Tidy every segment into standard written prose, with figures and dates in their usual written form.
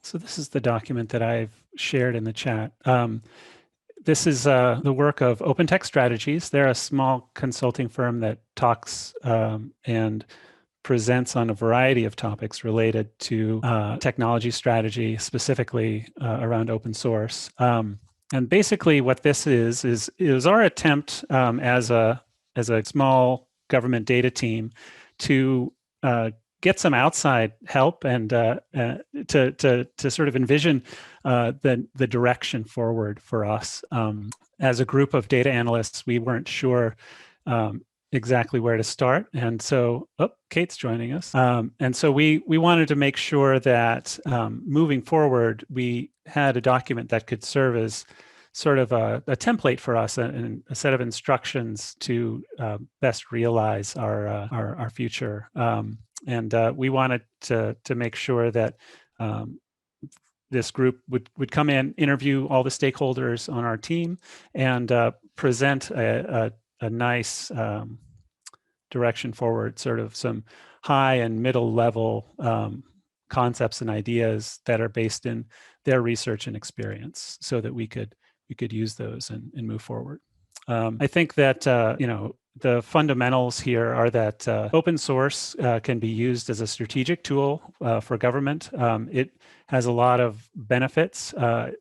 So this is the document that I've shared in the chat. This is the work of OpenText Strategies. They're a small consulting firm that talks and presents on a variety of topics related to technology strategy, specifically around open source. And basically what this is our attempt as a small government data team to get some outside help and to sort of envision the direction forward for us. As a group of data analysts, we weren't sure exactly where to start. And so, Kate's joining us. And so we wanted to make sure that moving forward, we had a document that could serve as sort of a template for us and a set of instructions to best realize our future. And we wanted to make sure that this group would come in, interview all the stakeholders on our team, and present a nice direction forward, sort of some high and middle level concepts and ideas that are based in their research and experience, so that we could use those and move forward. I think that the fundamentals here are that open source can be used as a strategic tool for government. It has a lot of benefits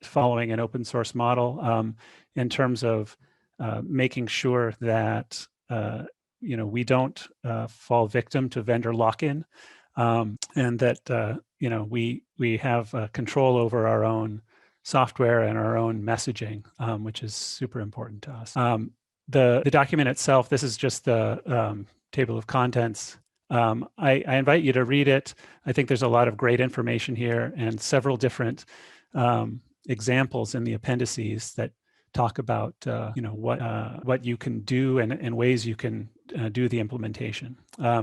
following an open source model in terms of making sure that we don't fall victim to vendor lock-in, and that we have control over our own software and our own messaging, which is super important to us. The document itself, this is just the table of contents. I invite you to read it. I think there's a lot of great information here and several different examples in the appendices that talk about what you can do and ways you can do the implementation.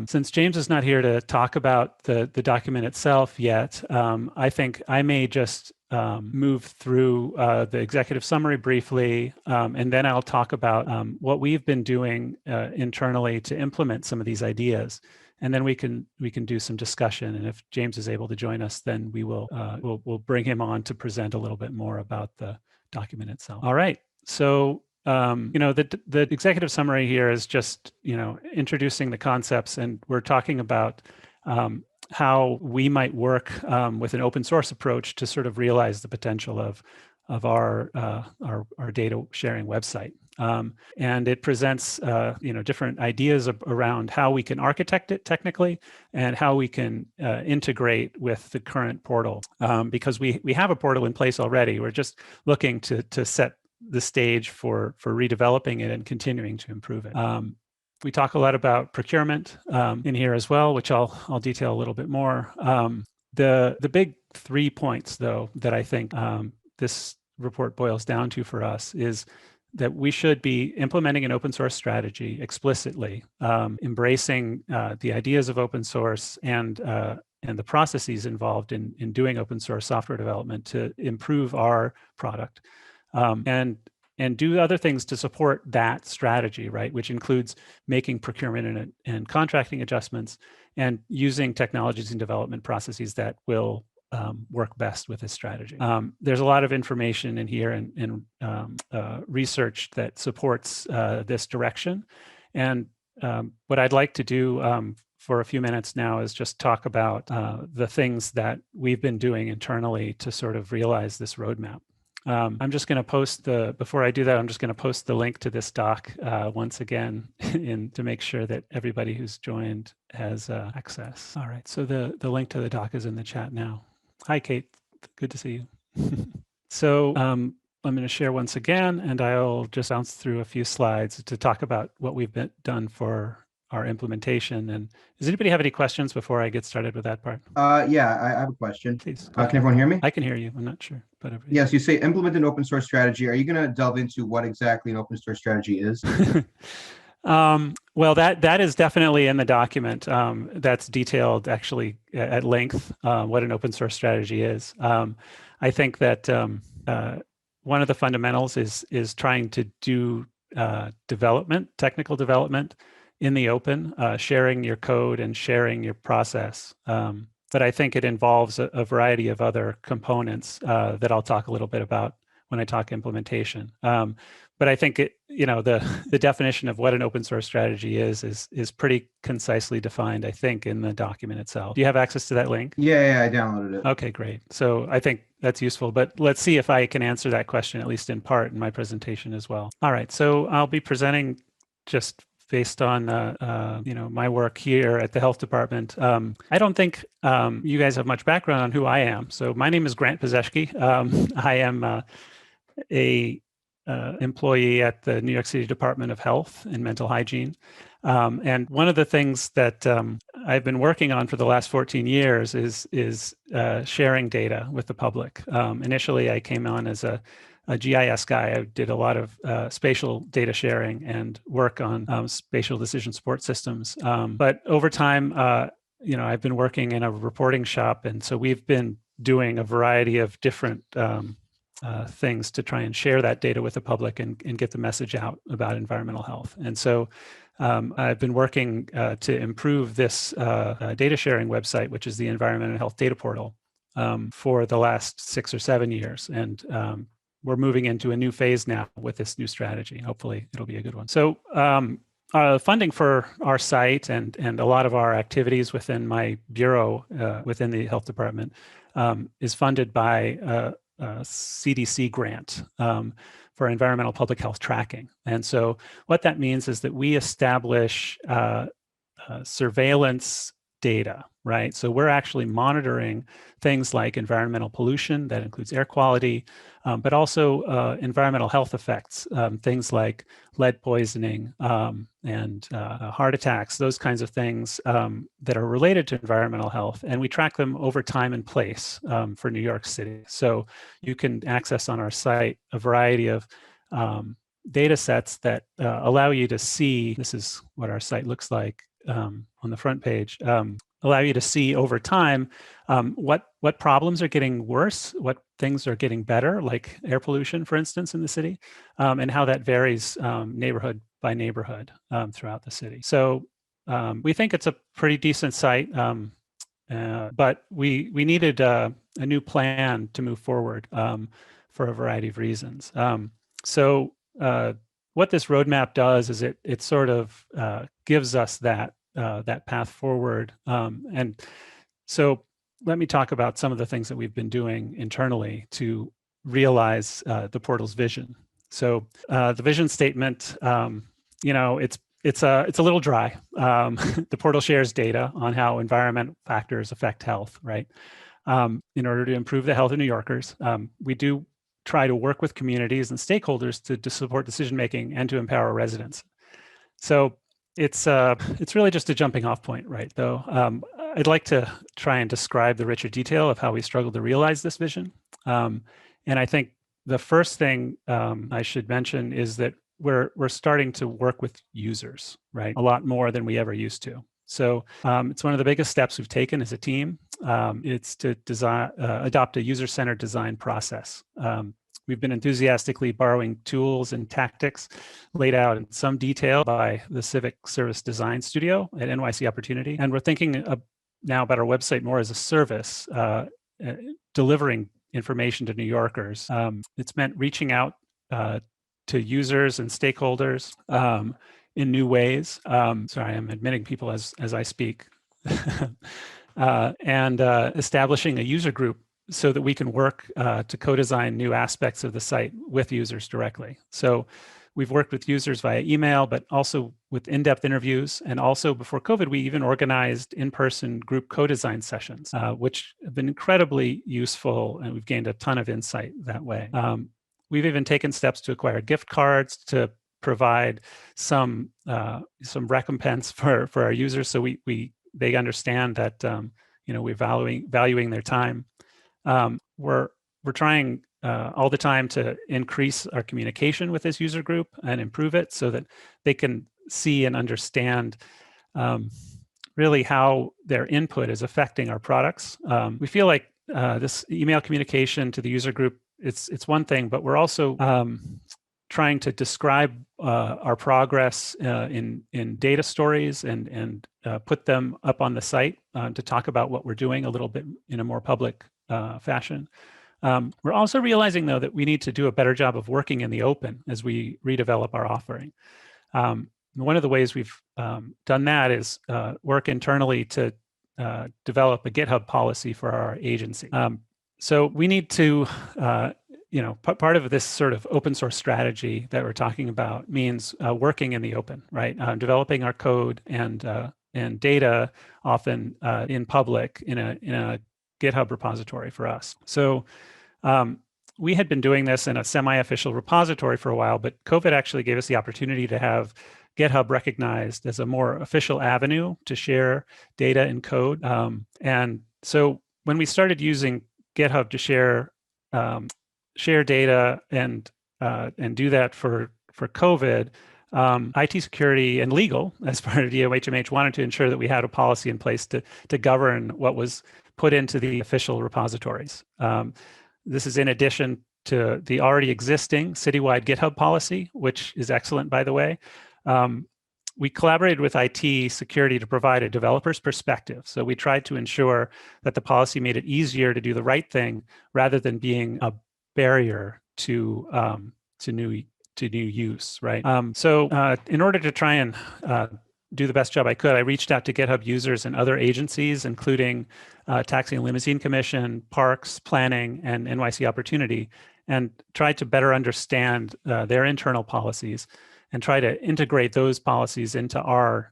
Since James is not here to talk about the document itself yet, I think I may just move through the executive summary briefly, and then I'll talk about what we've been doing internally to implement some of these ideas. And then we can do some discussion. And if James is able to join us, then we will we'll bring him on to present a little bit more about the document itself. All right. So the executive summary here is just introducing the concepts, and we're talking about how we might work with an open source approach to sort of realize the potential of our data sharing website. And it presents different ideas around how we can architect it technically and how we can integrate with the current portal, because we have a portal in place already. We're just looking to set the stage for redeveloping it and continuing to improve it. We talk a lot about procurement in here as well, which I'll detail a little bit more. The big 3 points, though, that I think this report boils down to for us is that we should be implementing an open source strategy explicitly, embracing the ideas of open source and the processes involved in doing open source software development to improve our product. And do other things to support that strategy, right? Which includes making procurement and contracting adjustments and using technologies and development processes that will work best with this strategy. There's a lot of information in here and research that supports this direction. And what I'd like to do for a few minutes now is just talk about the things that we've been doing internally to sort of realize this roadmap. I'm just going to post before I do that, I'm just going to post the link to this doc once again to make sure that everybody who's joined has access. All right, so the link to the doc is in the chat now. Hi, Kate, good to see you. So I'm going to share once again, and I'll just bounce through a few slides to talk about what we've done for our implementation. And does anybody have any questions before I get started with that part? Yeah, I have a question. Please. Can everyone hear me? I can hear you. I'm not sure, but yes, you say implement an open source strategy. Are you going to delve into what exactly an open source strategy is? Well, that is definitely in the document. That's detailed actually at length what an open source strategy is. I think that one of the fundamentals is trying to do technical development in the open, sharing your code and sharing your process. but I think it involves a variety of other components that I'll talk a little bit about when I talk implementation. But I think the definition of what an open source strategy is pretty concisely defined, I think, in the document itself. Do you have access to that link? Yeah, I downloaded it. Okay, great. So I think that's useful, but let's see if I can answer that question, at least in part, in my presentation as well. All right, so I'll be presenting just based on my work here at the health department. I don't think you guys have much background on who I am. So my name is Grant Pezeshki. I am a employee at the New York City Department of Health and Mental Hygiene. And one of the things that I've been working on for the last 14 years is sharing data with the public. Initially, I came on as a GIS guy. I did a lot of spatial data sharing and work on spatial decision support systems. But over time, I've been working in a reporting shop, and so we've been doing a variety of different things to try and share that data with the public and get the message out about environmental health. And so I've been working to improve this data sharing website, which is the Environmental Health Data Portal, for the last 6 or 7 years. And we're moving into a new phase now with this new strategy. Hopefully it'll be a good one. So funding for our site and a lot of our activities within my bureau within the health department is funded by a CDC grant for environmental public health tracking. And so what that means is that we establish surveillance data, right? So we're actually monitoring things like environmental pollution, that includes air quality, but also environmental health effects, things like lead poisoning and heart attacks, those kinds of things that are related to environmental health. And we track them over time and place for New York City. So you can access on our site a variety of data sets that allow you to see, this is what our site looks like on the front page, allow you to see over time what problems are getting worse, what things are getting better, like air pollution, for instance, in the city, and how that varies neighborhood by neighborhood throughout the city. So we think it's a pretty decent site, but we needed a new plan to move forward for a variety of reasons. So what this roadmap does is it sort of gives us that path forward. And so let me talk about some of the things that we've been doing internally to realize the portal's vision. So the vision statement, it's a little dry. The portal shares data on how environmental factors affect health, right? In order to improve the health of New Yorkers, we do try to work with communities and stakeholders to support decision-making and to empower residents. So it's really just a jumping off point, right? Though I'd like to try and describe the richer detail of how we struggled to realize this vision. And I think the first thing I should mention is that we're starting to work with users, right? A lot more than we ever used to. So it's one of the biggest steps we've taken as a team. It's to adopt a user-centered design process. We've been enthusiastically borrowing tools and tactics laid out in some detail by the Civic Service Design Studio at NYC Opportunity. And we're thinking now about our website more as a service, delivering information to New Yorkers. It's meant reaching out to users and stakeholders in new ways. Sorry, I'm admitting people as I speak. And establishing a user group so that we can work to co-design new aspects of the site with users directly. So we've worked with users via email, but also with in-depth interviews. And also before COVID, we even organized in-person group co-design sessions, which have been incredibly useful. And we've gained a ton of insight that way. We've even taken steps to acquire gift cards to provide some recompense for our users, so they understand that we're valuing their time. We're trying all the time to increase our communication with this user group and improve it so that they can see and understand really how their input is affecting our products. We feel like this email communication to the user group, it's one thing, but we're also trying to describe our progress in data stories and put them up on the site to talk about what we're doing a little bit in a more public fashion. We're also realizing, though, that we need to do a better job of working in the open as we redevelop our offering. One of the ways we've done that is work internally to develop a GitHub policy for our agency. So we need to, part of this sort of open source strategy that we're talking about means working in the open, right? Developing our code and data often in public in a GitHub repository for us. So we had been doing this in a semi-official repository for a while, but COVID actually gave us the opportunity to have GitHub recognized as a more official avenue to share data and code. And so when we started using GitHub to share data and do that for COVID, IT security and legal, as part of DOHMH, wanted to ensure that we had a policy in place to govern what was put into the official repositories. This is in addition to the already existing citywide GitHub policy, which is excellent, by the way. We collaborated with IT security to provide a developer's perspective. So we tried to ensure that the policy made it easier to do the right thing rather than being a barrier to new use, right? So in order to try and do the best job I could, I reached out to GitHub users and other agencies, including Taxi and Limousine Commission, Parks, Planning, and NYC Opportunity, and tried to better understand their internal policies and try to integrate those policies into our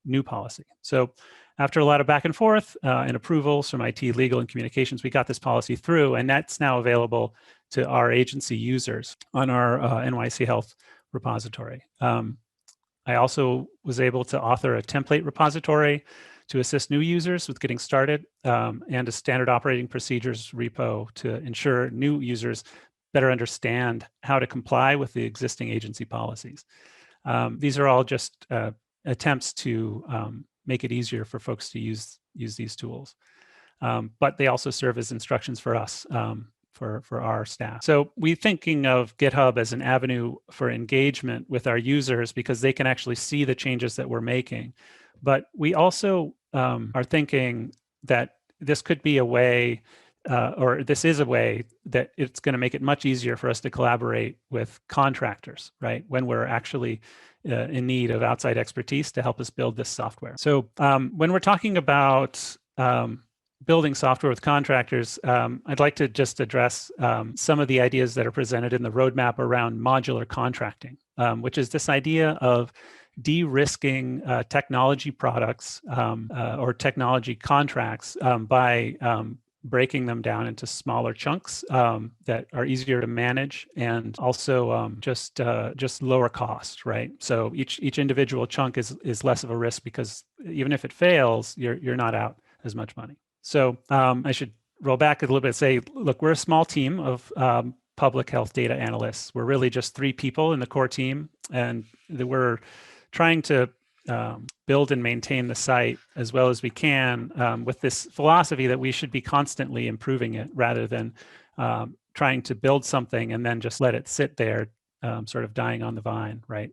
new policy. So after a lot of back and forth and approvals from IT, legal, and communications, we got this policy through, and that's now available to our agency users on our NYC Health repository. I also was able to author a template repository to assist new users with getting started, and a standard operating procedures repo to ensure new users better understand how to comply with the existing agency policies. These are all just attempts to make it easier for folks to use these tools. But they also serve as instructions for us, for our staff. So we're thinking of GitHub as an avenue for engagement with our users because they can actually see the changes that we're making. But we also are thinking that this could be a way, or this is a way that it's going to make it much easier for us to collaborate with contractors, right? When we're actually in need of outside expertise to help us build this software. So when we're talking about building software with contractors, I'd like to just address some of the ideas that are presented in the roadmap around modular contracting, which is this idea of de-risking technology products or technology contracts by breaking them down into smaller chunks that are easier to manage and also just lower cost, right? So each individual chunk is less of a risk because even if it fails, you're not out as much money. So I should roll back a little bit and say, look, we're a small team of public health data analysts. We're really just 3 people in the core team, and we're trying to build and maintain the site as well as we can with this philosophy that we should be constantly improving it rather than trying to build something and then just let it sit there sort of dying on the vine, right?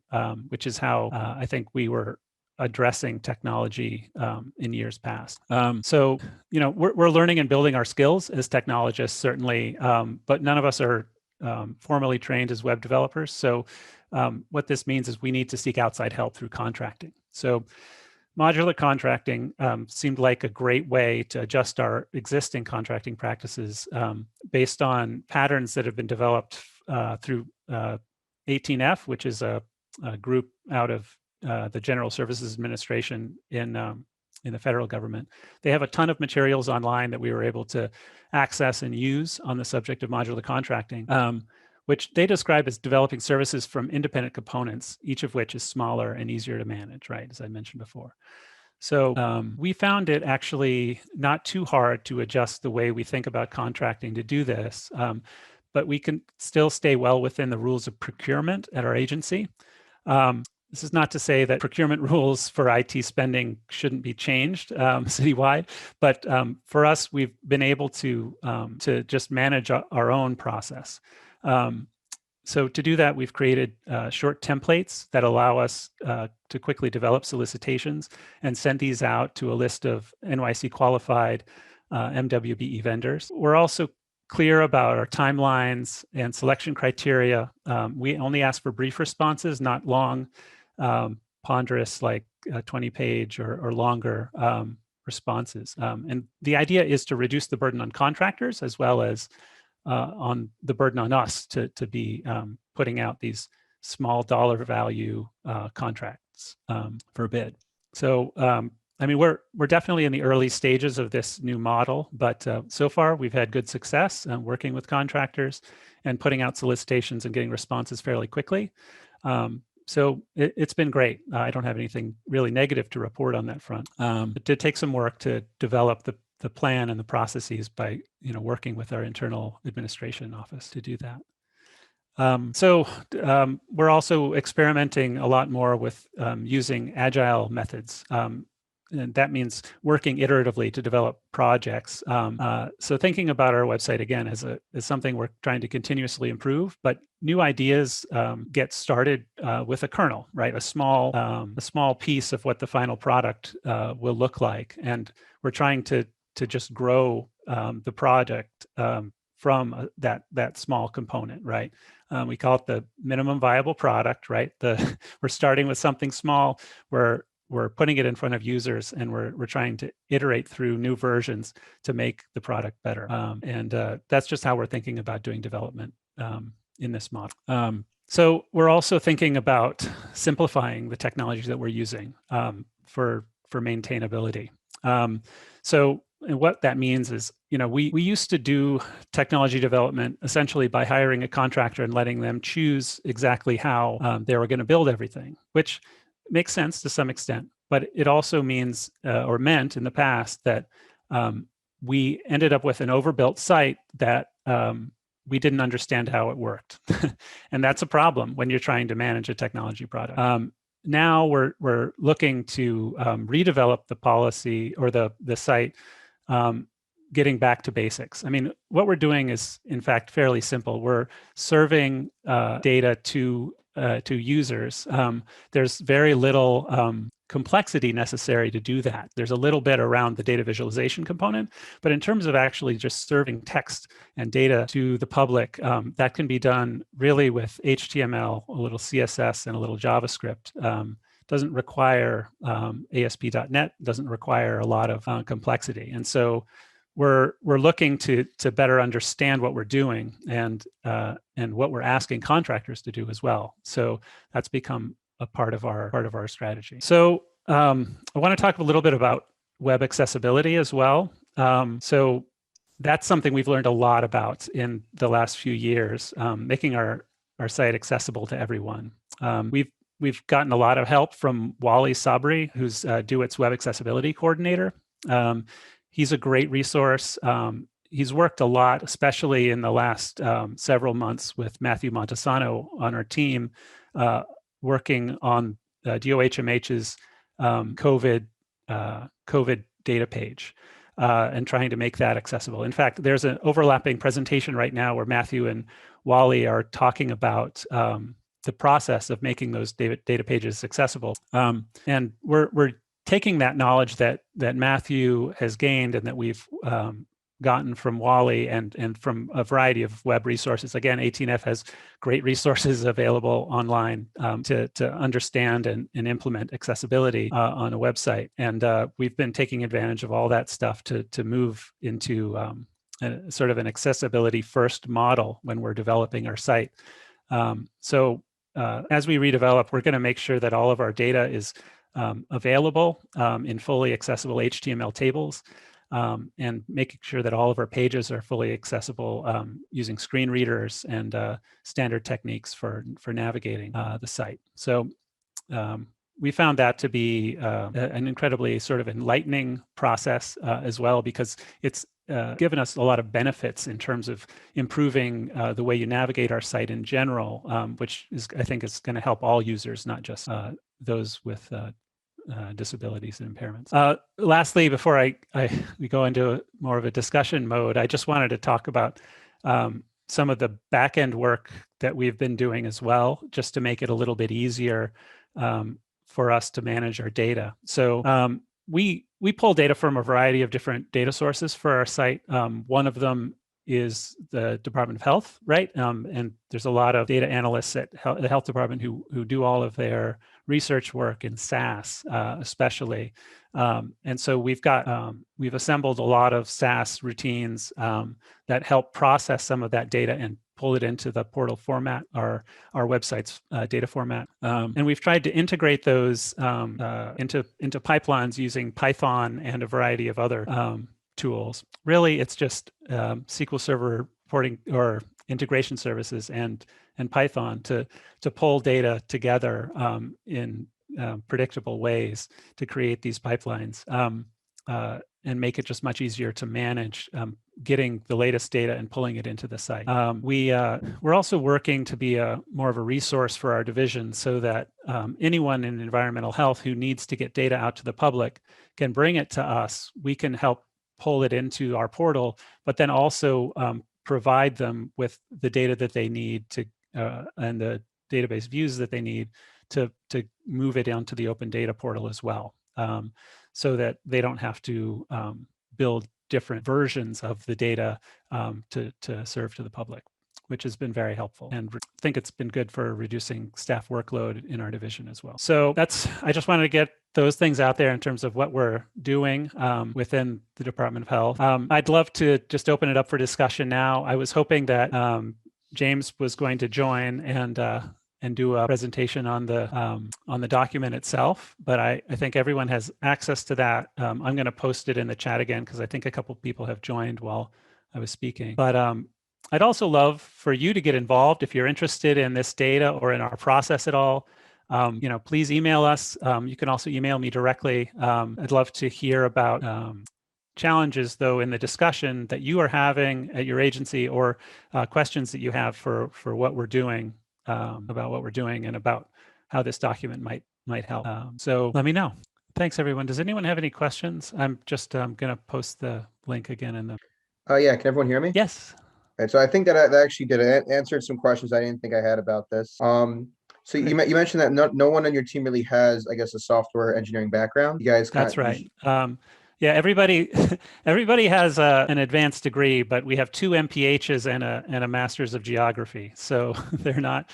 Which is how I think we were addressing technology in years past. So, we're learning and building our skills as technologists, certainly, but none of us are formally trained as web developers. So what this means is we need to seek outside help through contracting. So modular contracting seemed like a great way to adjust our existing contracting practices based on patterns that have been developed through 18F, which is a group out of the General Services Administration in the federal government. They have a ton of materials online that we were able to access and use on the subject of modular contracting, which they describe as developing services from independent components, each of which is smaller and easier to manage, right, as I mentioned before. So we found it actually not too hard to adjust the way we think about contracting to do this, but we can still stay well within the rules of procurement at our agency. This is not to say that procurement rules for IT spending shouldn't be changed citywide, but for us, we've been able to just manage our own process. So to do that, we've created short templates that allow us to quickly develop solicitations and send these out to a list of NYC qualified MWBE vendors. We're also clear about our timelines and selection criteria. We only ask for brief responses, not long, ponderous, like 20-page or longer responses. And the idea is to reduce the burden on contractors as well as on the burden on us to be putting out these small dollar value contracts for bid. So, I mean, we're definitely in the early stages of this new model, but so far we've had good success working with contractors and putting out solicitations and getting responses fairly quickly. So it's been great. I don't have anything really negative to report on that front. It did take some work to develop the plan and the processes by working with our internal administration office to do that. We're also experimenting a lot more with using agile methods. And that means working iteratively to develop projects. So thinking about our website again as something we're trying to continuously improve, but new ideas get started with a kernel, right? A small piece of what the final product will look like, and we're trying to just grow the project from that small component, right? We call it the minimum viable product, right? We're starting with something small. We're putting it in front of users, and we're trying to iterate through new versions to make the product better. And that's just how we're thinking about doing development in this model. So we're also thinking about simplifying the technologies that we're using for maintainability. And what that means is, we used to do technology development essentially by hiring a contractor and letting them choose exactly how they were going to build everything, which makes sense to some extent. But it also means or meant in the past that we ended up with an overbuilt site that we didn't understand how it worked. And that's a problem when you're trying to manage a technology product. Now we're looking to redevelop the policy or the site, getting back to basics. I mean, what we're doing is, in fact, fairly simple. We're serving data to users. There's very little complexity necessary to do that. There's a little bit around the data visualization component, but in terms of actually just serving text and data to the public, that can be done really with HTML, a little CSS, and a little JavaScript. Doesn't require ASP.NET, doesn't require a lot of complexity. And so we're looking to better understand what we're doing and what we're asking contractors to do as well. So that's become a part of our strategy. So I want to talk a little bit about web accessibility as well. So that's something we've learned a lot about in the last few years, making our site accessible to everyone. We've gotten a lot of help from Wally Sabri, who's DoIT's web accessibility coordinator. He's a great resource. He's worked a lot, especially in the last several months, with Matthew Montesano on our team, working on DOHMH's COVID data page and trying to make that accessible. In fact, there's an overlapping presentation right now where Matthew and Wally are talking about the process of making those data pages accessible. And we're taking that knowledge that Matthew has gained and that we've gotten from Wally and from a variety of web resources. Again, 18F has great resources available online to understand and implement accessibility on a website. And we've been taking advantage of all that stuff to move into sort of an accessibility first model when we're developing our site. As we redevelop, we're going to make sure that all of our data is available in fully accessible HTML tables, and making sure that all of our pages are fully accessible using screen readers and standard techniques for navigating the site. So we found that to be an incredibly sort of enlightening process as well, because it's given us a lot of benefits in terms of improving the way you navigate our site in general, which I think is going to help all users, not just those with disabilities and impairments. Lastly, before we go into more of a discussion mode, I just wanted to talk about some of the back-end work that we've been doing as well, just to make it a little bit easier for us to manage our data. So we pull data from a variety of different data sources for our site. One of them is the Department of Health, right? And there's a lot of data analysts at the health department who do all of their research work in SAS, especially. And so we've assembled a lot of SAS routines that help process some of that data and pull it into the portal format, our website's data format. And we've tried to integrate those into pipelines using Python and a variety of other tools. Really, it's just SQL Server reporting or integration services and Python to pull data together in predictable ways to create these pipelines and make it just much easier to manage getting the latest data and pulling it into the site. We're also working to be more of a resource for our division so that anyone in environmental health who needs to get data out to the public can bring it to us. We can help pull it into our portal, but then also provide them with the data that they need to and the database views that they need to move it onto the open data portal as well, so that they don't have to build different versions of the data to serve to the public, which has been very helpful. And I think it's been good for reducing staff workload in our division as well. So I just wanted to get those things out there in terms of what we're doing within the Department of Health. I'd love to just open it up for discussion now. I was hoping that James was going to join and do a presentation on the document itself, but I think everyone has access to that. I'm going to post it in the chat again because I think a couple people have joined while I was speaking. But I'd also love for you to get involved if you're interested in this data or in our process at all. Please email us. You can also email me directly. I'd love to hear about challenges, though, in the discussion that you are having at your agency, or questions that you have for what we're doing, about what we're doing, and about how this document might help. So let me know. Thanks, everyone. Does anyone have any questions? I'm just going to post the link again in the. Yeah, can everyone hear me? Yes. Right, so I think that I actually did answer some questions I didn't think I had about this. So you mentioned that no one on your team really has, I guess, a software engineering background. You guys That's right. Yeah, everybody has an advanced degree, but we have 2 MPHs and a master's of geography. So they're not.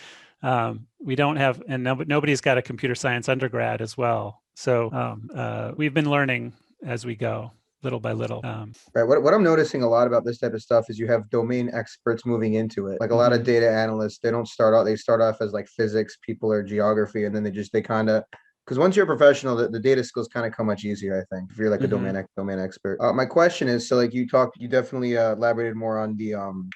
We don't have, and nobody's got a computer science undergrad as well. So we've been learning as we go, little by little. Right. What I'm noticing a lot about this type of stuff is you have domain experts moving into it. Like a lot of data analysts, they start off as like physics people or geography, and then they kind of, because once you're a professional, the data skills kind of come much easier, I think, if you're like a domain expert. My question is, so like you definitely elaborated more on the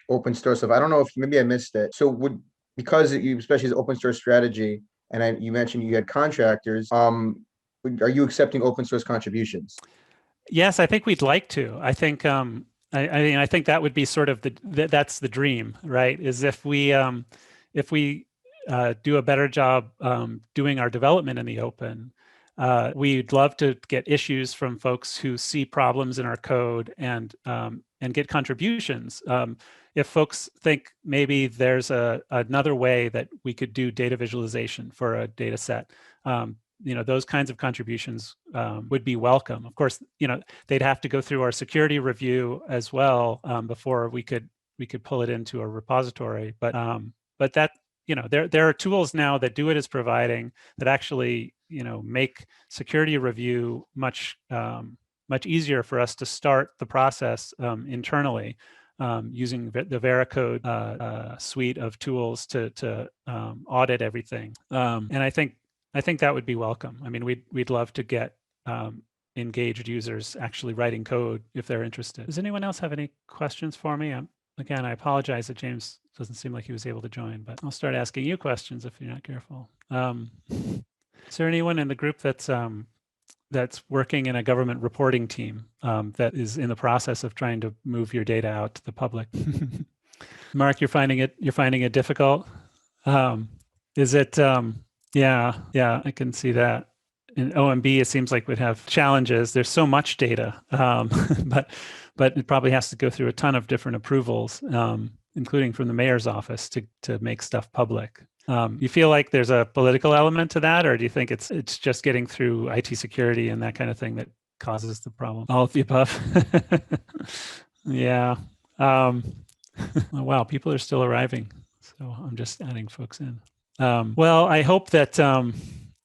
open source stuff. I don't know if maybe I missed it. So because you, especially as open source strategy, and you mentioned you had contractors, are you accepting open source contributions? Yes, I think we'd like to. I think I think that would be sort of that's the dream, right? Is if we do a better job doing our development in the open, we'd love to get issues from folks who see problems in our code and get contributions. If folks think maybe there's another way that we could do data visualization for a data set, those kinds of contributions would be welcome. Of course, they'd have to go through our security review as well before we could pull it into a repository. But that, there are tools now that do it as providing that actually make security review much easier for us to start the process internally, using the Veracode suite of tools to audit everything. And I think that would be welcome. I mean, we'd love to get engaged users actually writing code if they're interested. Does anyone else have any questions for me? Again, I apologize that James doesn't seem like he was able to join, but I'll start asking you questions if you're not careful. Is there anyone in the group that's working in a government reporting team that is in the process of trying to move your data out to the public? Mark, you're finding it difficult? Is it? Yeah, I can see that. In OMB, it seems like we'd have challenges. There's so much data, but it probably has to go through a ton of different approvals. including from the mayor's office, to make stuff public. You feel like there's a political element to that, or do you think it's just getting through IT security and that kind of thing that causes the problem? All of the above. Yeah. Oh, wow, people are still arriving, so I'm just adding folks in. Well, I hope that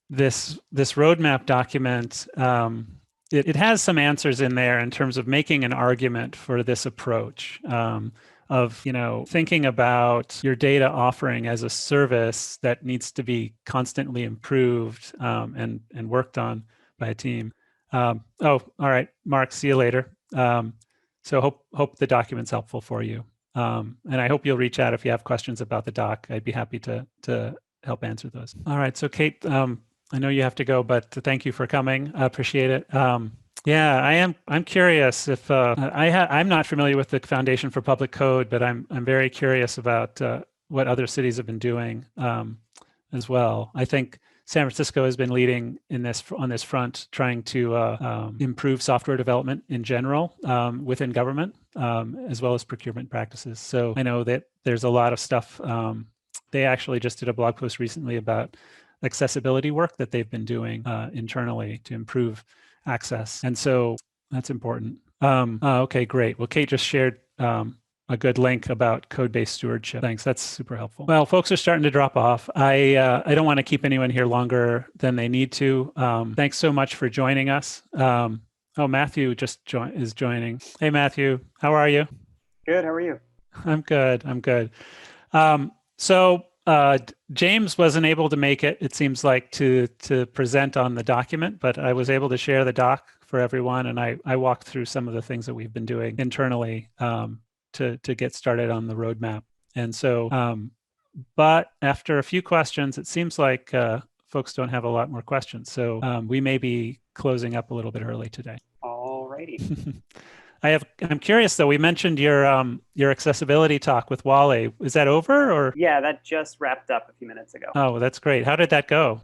this roadmap document, it has some answers in there in terms of making an argument for this approach. Of thinking about your data offering as a service that needs to be constantly improved and worked on by a team. Oh, all right, Mark, see you later. So hope the document's helpful for you. And I hope you'll reach out if you have questions about the doc. I'd be happy to help answer those. All right, so Kate, I know you have to go, but thank you for coming. I appreciate it. Yeah, I'm curious if I'm not familiar with the Foundation for Public Code, but I'm very curious about what other cities have been doing as well. I think San Francisco has been leading on this front, trying to improve software development in general within government, as well as procurement practices. So I know that there's a lot of stuff. They actually just did a blog post recently about accessibility work that they've been doing internally to improve access. And so that's important. Okay, great. Well, Kate just shared a good link about code-based stewardship. Thanks, that's super helpful. Well, folks are starting to drop off. I don't want to keep anyone here longer than they need to. Thanks so much for joining us. Oh, Matthew just is joining. Hey, Matthew, how are you? Good, how are you? I'm good, I'm good. So James wasn't able to make it, it seems like, to present on the document, but I was able to share the doc for everyone, and I walked through some of the things that we've been doing internally to get started on the roadmap. And so, but after a few questions, it seems like folks don't have a lot more questions. So we may be closing up a little bit early today. All righty. I'm curious though, we mentioned your accessibility talk with Wale. Is that over or? Yeah, that just wrapped up a few minutes ago. Oh, that's great. How did that go?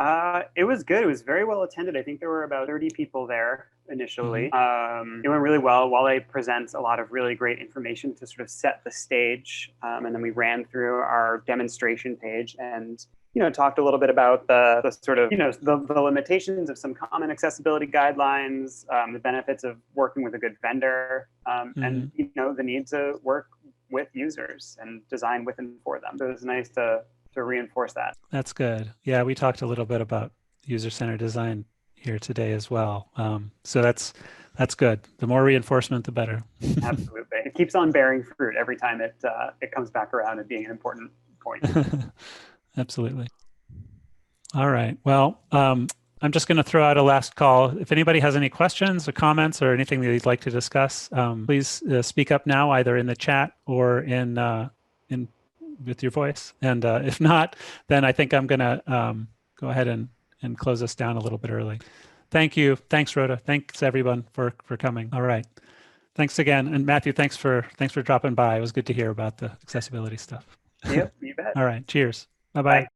It was good. It was very well attended. I think there were about 30 people there initially. It went really well. Wale presents a lot of really great information to sort of set the stage. And then we ran through our demonstration page and talked a little bit about the sort of, the limitations of some common accessibility guidelines, the benefits of working with a good vendor, and, the need to work with users and design with and for them. So it was nice to reinforce that. That's good. Yeah, we talked a little bit about user-centered design here today as well. So that's good. The more reinforcement, the better. Absolutely. It keeps on bearing fruit every time it comes back around and being an important point. Absolutely. All right. Well, I'm just going to throw out a last call. If anybody has any questions or comments or anything that you'd like to discuss, please speak up now, either in the chat or in with your voice. And if not, then I think I'm going to go ahead and close us down a little bit early. Thank you. Thanks, Rhoda. Thanks everyone for coming. All right. Thanks again. And Matthew, thanks for dropping by. It was good to hear about the accessibility stuff. Yep, you bet. All right. Cheers. Bye-bye.